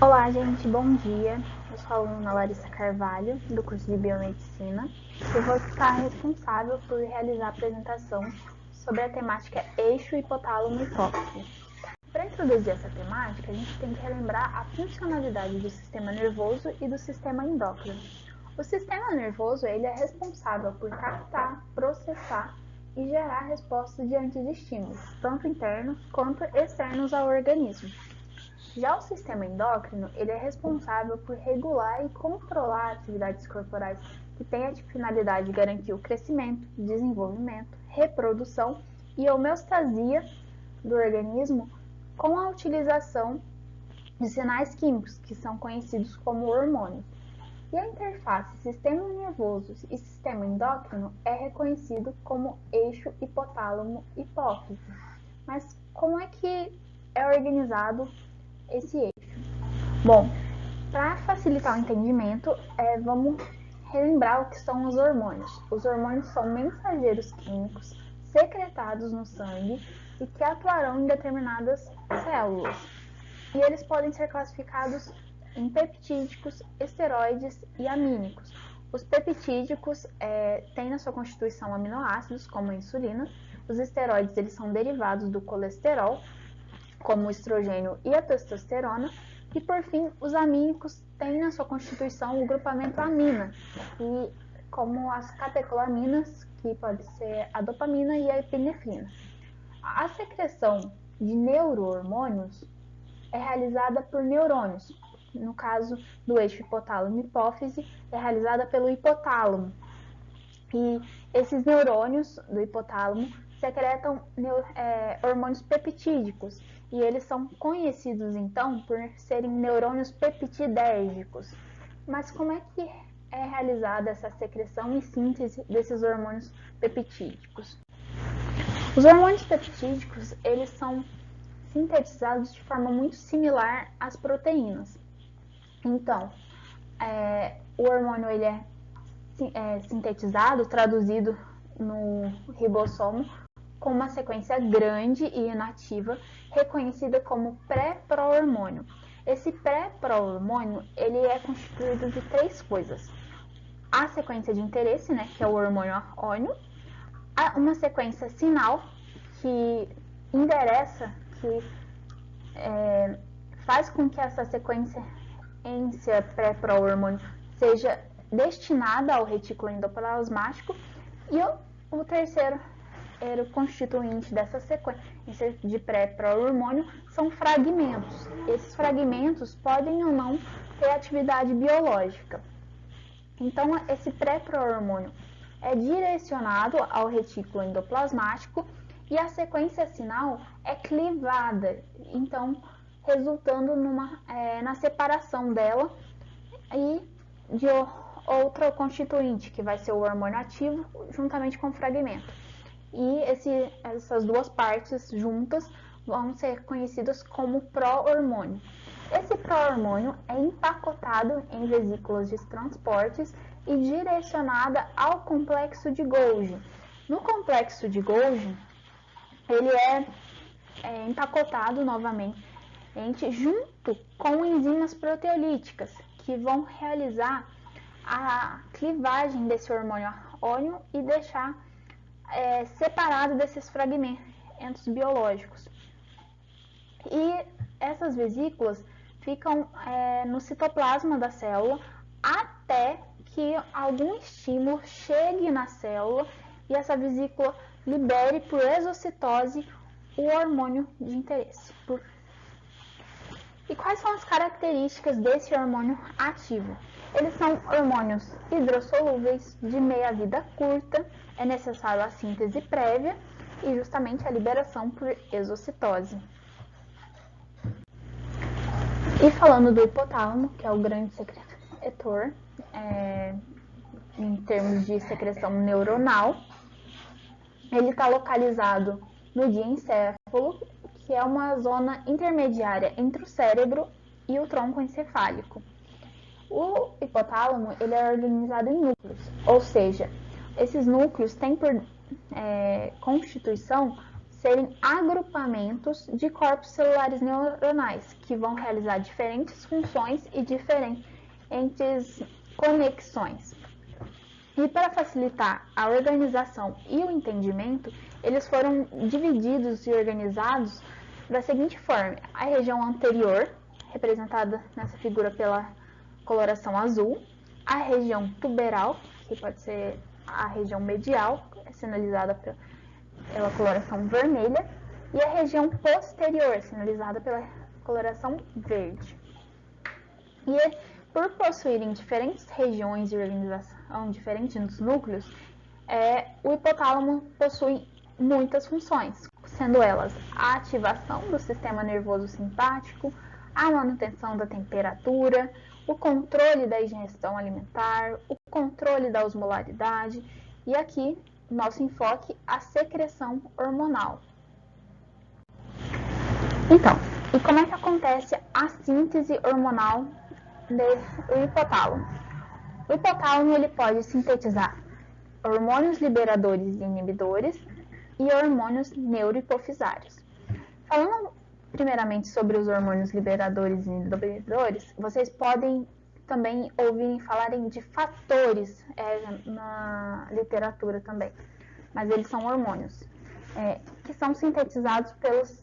Olá, gente, bom dia. Eu sou a aluna Larissa Carvalho, do curso de Biomedicina. Eu vou ficar responsável por realizar a apresentação sobre a temática eixo hipotálamo-hipófise. Para introduzir essa temática, a gente tem que relembrar a funcionalidade do sistema nervoso e do sistema endócrino. O sistema nervoso ele é responsável por captar, processar e gerar respostas diante de estímulos, tanto internos quanto externos ao organismo. Já o sistema endócrino, ele é responsável por regular e controlar atividades corporais que têm a finalidade de garantir o crescimento, desenvolvimento, reprodução e homeostasia do organismo com a utilização de sinais químicos, que são conhecidos como hormônios. E a interface sistema nervoso e sistema endócrino é reconhecido como eixo hipotálamo-hipófise. Mas como é que é organizado esse eixo? Bom, para facilitar o entendimento, vamos relembrar o que são os hormônios. Os hormônios são mensageiros químicos secretados no sangue e que atuarão em determinadas células. E eles podem ser classificados em peptídicos, esteroides e amínicos. Os peptídicos têm na sua constituição aminoácidos, como a insulina. Os esteroides eles são derivados do colesterol, como o estrogênio e a testosterona. E, por fim, os amínicos têm na sua constituição o grupamento amina, como as catecolaminas, que pode ser a dopamina e a epinefrina. A secreção de neurohormônios é realizada por neurônios. No caso do eixo hipotálamo-hipófise, é realizada pelo hipotálamo. E esses neurônios do hipotálamo secretam hormônios peptídicos, e eles são conhecidos, então, por serem neurônios peptidérgicos. Mas como é que é realizada essa secreção e síntese desses hormônios peptídicos? Os hormônios peptídicos, eles são sintetizados de forma muito similar às proteínas. Então, o hormônio ele é sintetizado, traduzido no ribossomo, com uma sequência grande e inativa, reconhecida como pré-prohormônio. Esse pré-prohormônio ele é constituído de três coisas: a sequência de interesse, né, que é o hormônio ônio, uma sequência sinal, que endereça, que faz com que essa sequência pré-prohormônio seja destinada ao retículo endoplasmático, e o terceiro constituinte dessa sequência de pré-prohormônio são fragmentos. Esses fragmentos podem ou não ter atividade biológica. Então, esse pré-prohormônio é direcionado ao retículo endoplasmático e a sequência sinal é clivada, então resultando na separação dela e de outra constituinte, que vai ser o hormônio ativo, juntamente com o fragmento. E essas duas partes juntas vão ser conhecidas como pró-hormônio. Esse pró-hormônio é empacotado em vesículas de transportes e direcionada ao complexo de Golgi. No complexo de Golgi, ele é empacotado novamente junto com enzimas proteolíticas, que vão realizar a clivagem desse hormônio ônio e deixar separado desses fragmentos biológicos. E essas vesículas ficam no citoplasma da célula até que algum estímulo chegue na célula e essa vesícula libere por exocitose o hormônio de interesse. E quais são as características desse hormônio ativo? Eles são hormônios hidrossolúveis, de meia-vida curta, é necessário a síntese prévia e justamente a liberação por exocitose. E falando do hipotálamo, que é o grande secretor em termos de secreção neuronal, ele está localizado no diencéfalo, que é uma zona intermediária entre o cérebro e o tronco encefálico. O hipotálamo ele é organizado em núcleos, ou seja, esses núcleos têm por constituição serem agrupamentos de corpos celulares neuronais, que vão realizar diferentes funções e diferentes conexões. E para facilitar a organização e o entendimento, eles foram divididos e organizados da seguinte forma: a região anterior, representada nessa figura pela coloração azul, a região tuberal, que pode ser a região medial, sinalizada pela coloração vermelha, e a região posterior, sinalizada pela coloração verde. E por possuírem diferentes regiões de organização, diferentes núcleos, o hipotálamo possui muitas funções, sendo elas a ativação do sistema nervoso simpático, a manutenção da temperatura, o controle da ingestão alimentar, o controle da osmolaridade e aqui nosso enfoque, a secreção hormonal. Então, e como é que acontece a síntese hormonal do hipotálamo? O hipotálamo ele pode sintetizar hormônios liberadores e inibidores e hormônios neurohipofisários. Falando primeiramente sobre os hormônios liberadores e inibidores, vocês podem também ouvir falarem de fatores na literatura também, mas eles são hormônios que são sintetizados pelos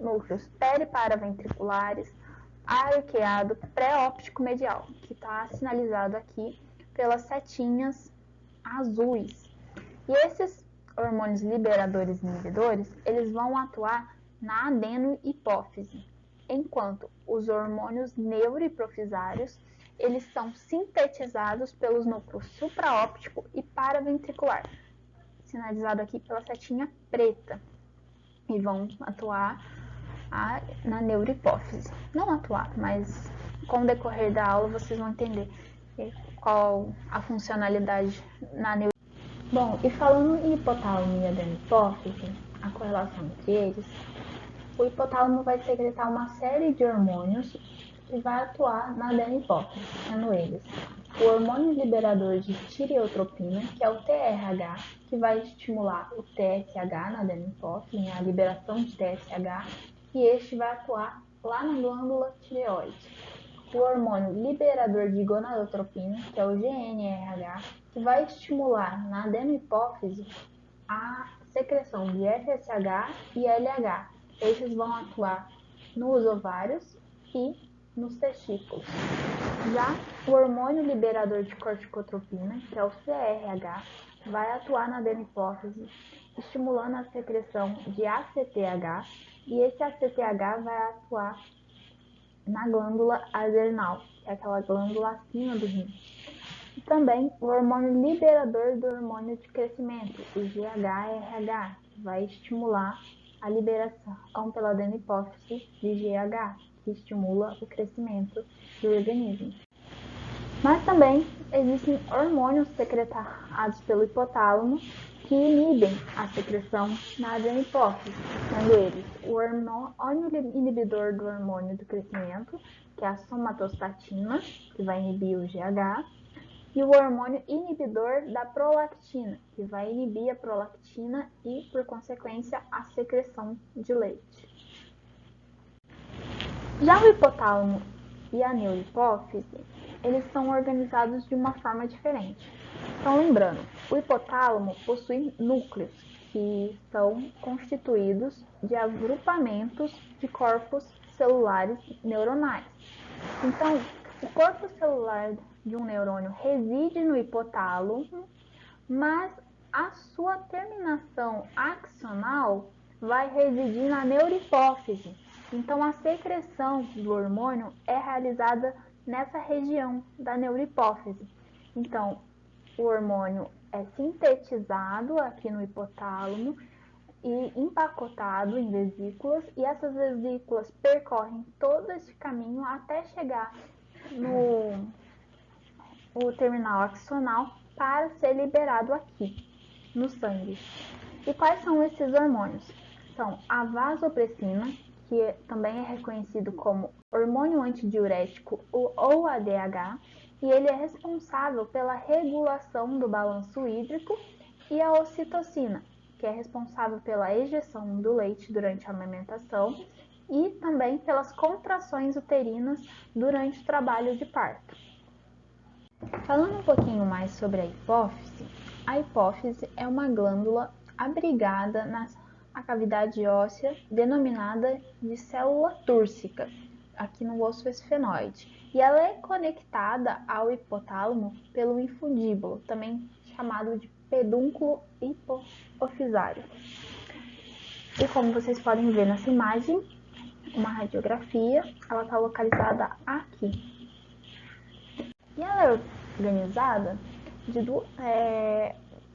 núcleos periparaventriculares, arqueado pré-óptico medial, que está sinalizado aqui pelas setinhas azuis. E esses hormônios liberadores e inibidores, eles vão atuar na adenohipófise, enquanto os hormônios neurohipofisários, eles são sintetizados pelos núcleos supraóptico e paraventricular, sinalizado aqui pela setinha preta, e vão atuar na neurohipófise. Não atuar, mas com o decorrer da aula vocês vão entender qual a funcionalidade na neurohipófise. Bom, e falando em hipotálamo e adenohipófise, a correlação entre eles, o hipotálamo vai secretar uma série de hormônios que vai atuar na adenohipófise, sendo eles o hormônio liberador de tireotropina, que é o TRH, que vai estimular o TSH na adenohipófise, a liberação de TSH, e este vai atuar lá na glândula tireoide. O hormônio liberador de gonadotropina, que é o GnRH, que vai estimular na adenohipófise a secreção de FSH e LH. Esses vão atuar nos ovários e nos testículos. Já o hormônio liberador de corticotropina, que é o CRH, vai atuar na adenohipófise, estimulando a secreção de ACTH, e esse ACTH vai atuar na glândula adrenal, que é aquela glândula acima do rim. E também o hormônio liberador do hormônio de crescimento, o GHRH, que vai estimular a liberação pela adenohipófise de GH, que estimula o crescimento do organismo. Mas também existem hormônios secretados pelo hipotálamo que inibem a secreção na adenohipófise, sendo eles o hormônio inibidor do hormônio do crescimento, que é a somatostatina, que vai inibir o GH, e o hormônio inibidor da prolactina, que vai inibir a prolactina e, por consequência, a secreção de leite. Já o hipotálamo e a neurohipófise, eles são organizados de uma forma diferente. Então, lembrando, o hipotálamo possui núcleos que são constituídos de agrupamentos de corpos celulares neuronais. Então, o corpo celular de um neurônio reside no hipotálamo, mas a sua terminação axonal vai residir na neurohipófise. Então, a secreção do hormônio é realizada nessa região da neurohipófise. Então, o hormônio é sintetizado aqui no hipotálamo e empacotado em vesículas, e essas vesículas percorrem todo esse caminho até chegar no terminal axonal para ser liberado aqui no sangue. E quais são esses hormônios? São a vasopressina, que também é reconhecido como hormônio antidiurético ou ADH, e ele é responsável pela regulação do balanço hídrico, e a ocitocina, que é responsável pela ejeção do leite durante a amamentação e também pelas contrações uterinas durante o trabalho de parto. Falando um pouquinho mais sobre a hipófise é uma glândula abrigada na cavidade óssea denominada de célula túrcica, aqui no osso esfenoide, e ela é conectada ao hipotálamo pelo infundíbulo, também chamado de pedúnculo hipofisário. E como vocês podem ver nessa imagem, uma radiografia, ela está localizada aqui. E ela é organizada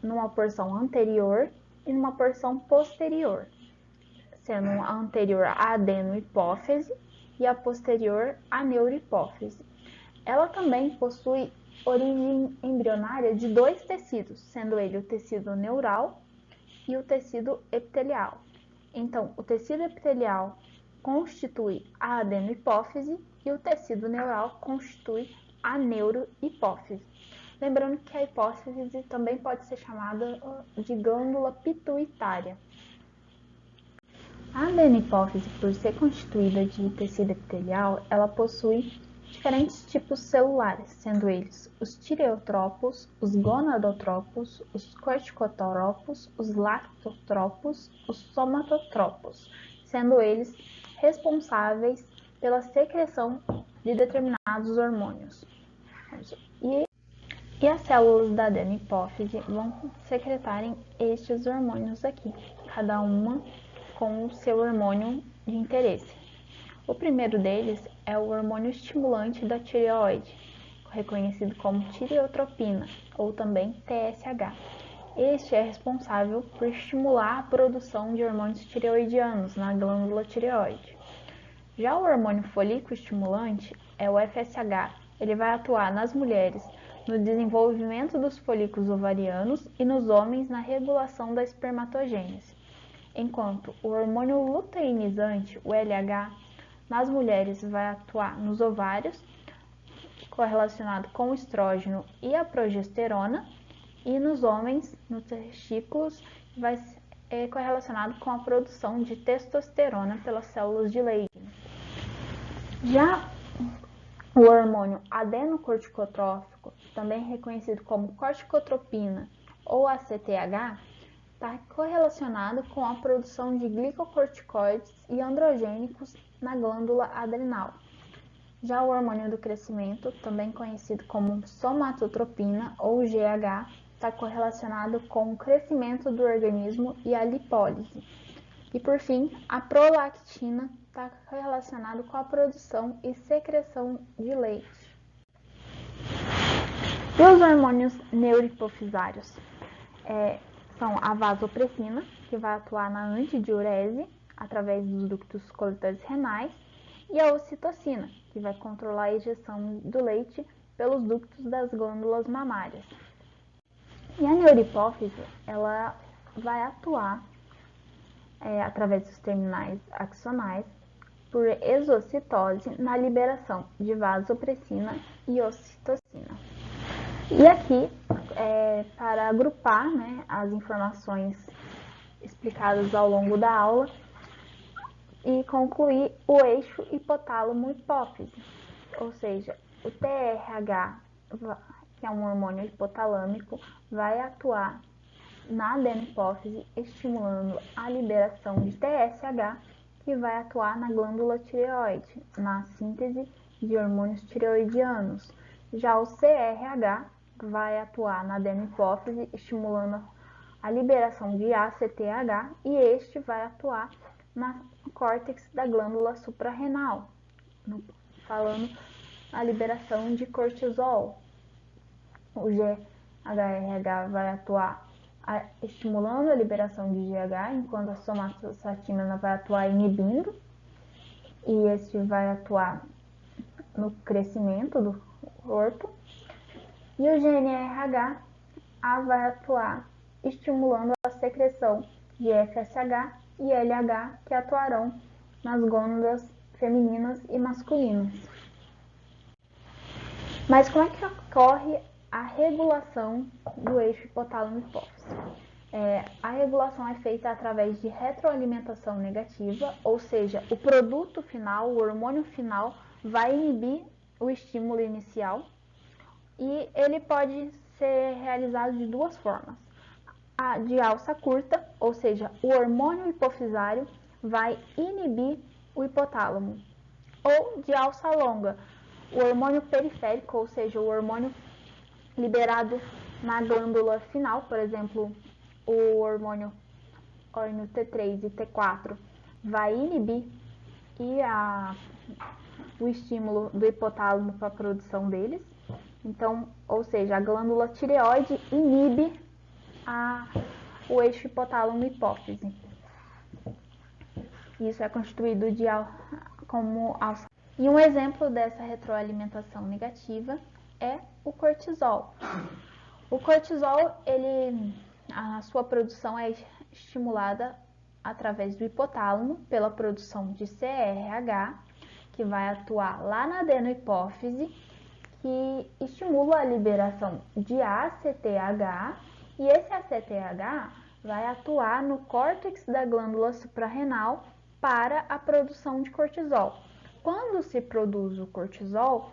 numa porção anterior e numa porção posterior, sendo a anterior a adenohipófise e a posterior a neurohipófise. Ela também possui origem embrionária de dois tecidos, sendo ele o tecido neural e o tecido epitelial. Então, o tecido epitelial constitui a adenohipófise e o tecido neural constitui a neurohipófise. Lembrando que a hipófise também pode ser chamada de glândula pituitária. A adenohipófise, por ser constituída de tecido epitelial, ela possui diferentes tipos celulares, sendo eles os tireotropos, os gonadotropos, os corticotropos, os lactotropos, os somatotropos, sendo eles responsáveis pela secreção de determinados hormônios. E as células da adenohipófise vão secretarem estes hormônios aqui, cada uma com o seu hormônio de interesse. O primeiro deles é o hormônio estimulante da tireoide, reconhecido como tireotropina, ou também TSH. Este é responsável por estimular a produção de hormônios tireoidianos na glândula tireoide. Já o hormônio folículo estimulante é o FSH. Ele vai atuar nas mulheres no desenvolvimento dos folículos ovarianos e nos homens na regulação da espermatogênese, enquanto o hormônio luteinizante, o LH, nas mulheres vai atuar nos ovários, correlacionado com o estrógeno e a progesterona, e nos homens, nos testículos, vai ser correlacionado com a produção de testosterona pelas células de Leydig. Já o hormônio adenocorticotrófico, também reconhecido como corticotropina ou ACTH, está correlacionado com a produção de glicocorticoides e androgênicos na glândula adrenal. Já o hormônio do crescimento, também conhecido como somatotropina ou GH, está correlacionado com o crescimento do organismo e a lipólise. E por fim, a prolactina está relacionado com a produção e secreção de leite. E os hormônios neurohipofisários são a vasopressina, que vai atuar na antidiurese através dos ductos coletores renais, e a ocitocina, que vai controlar a ejeção do leite pelos ductos das glândulas mamárias. E a neurohipófise, ela vai atuar através dos terminais axonais por exocitose na liberação de vasopressina e ocitocina. E aqui, para agrupar as informações explicadas ao longo da aula e concluir o eixo hipotálamo-hipófise, ou seja, o TRH, que é um hormônio hipotalâmico, vai atuar na adenohipófise, estimulando a liberação de TSH, que vai atuar na glândula tireoide, na síntese de hormônios tireoidianos. Já o CRH vai atuar na adenohipófise, estimulando a liberação de ACTH, e este vai atuar no córtex da glândula suprarrenal, falando na liberação de cortisol. O GHRH vai atuar estimulando a liberação de GH, enquanto a somatostatina vai atuar inibindo, e este vai atuar no crescimento do corpo. E o GNRH vai atuar estimulando a secreção de FSH e LH, que atuarão nas gônadas femininas e masculinas. Mas como é que ocorre a regulação do eixo hipotálamo-hipófise? A regulação é feita através de retroalimentação negativa, ou seja, o produto final, o hormônio final, vai inibir o estímulo inicial e ele pode ser realizado de duas formas. A de alça curta, ou seja, o hormônio hipofisário vai inibir o hipotálamo, ou de alça longa, o hormônio periférico, ou seja, o hormônio liberado na glândula final, por exemplo, o hormônio T3 e T4 vai inibir o estímulo do hipotálamo para a produção deles. Então, ou seja, a glândula tireoide inibe o eixo hipotálamo-hipófise. Isso é constituído como alça. E um exemplo dessa retroalimentação negativa é o cortisol. O cortisol, a sua produção é estimulada através do hipotálamo pela produção de CRH, que vai atuar lá na adenohipófise, que estimula a liberação de ACTH, e esse ACTH vai atuar no córtex da glândula suprarrenal para a produção de cortisol. Quando se produz o cortisol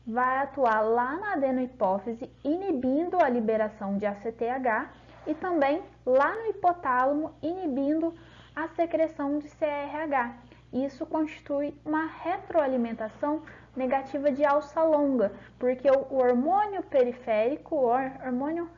vai atuar lá na adenohipófise, inibindo a liberação de ACTH e também lá no hipotálamo, inibindo a secreção de CRH. Isso constitui uma retroalimentação negativa de alça longa, porque o hormônio periférico, o hormônio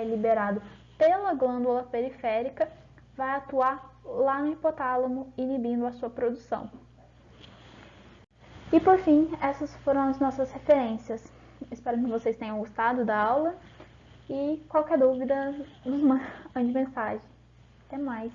liberado pela glândula periférica, vai atuar lá no hipotálamo, inibindo a sua produção. E por fim, essas foram as nossas referências. Espero que vocês tenham gostado da aula e qualquer dúvida nos mande mensagem. Até mais!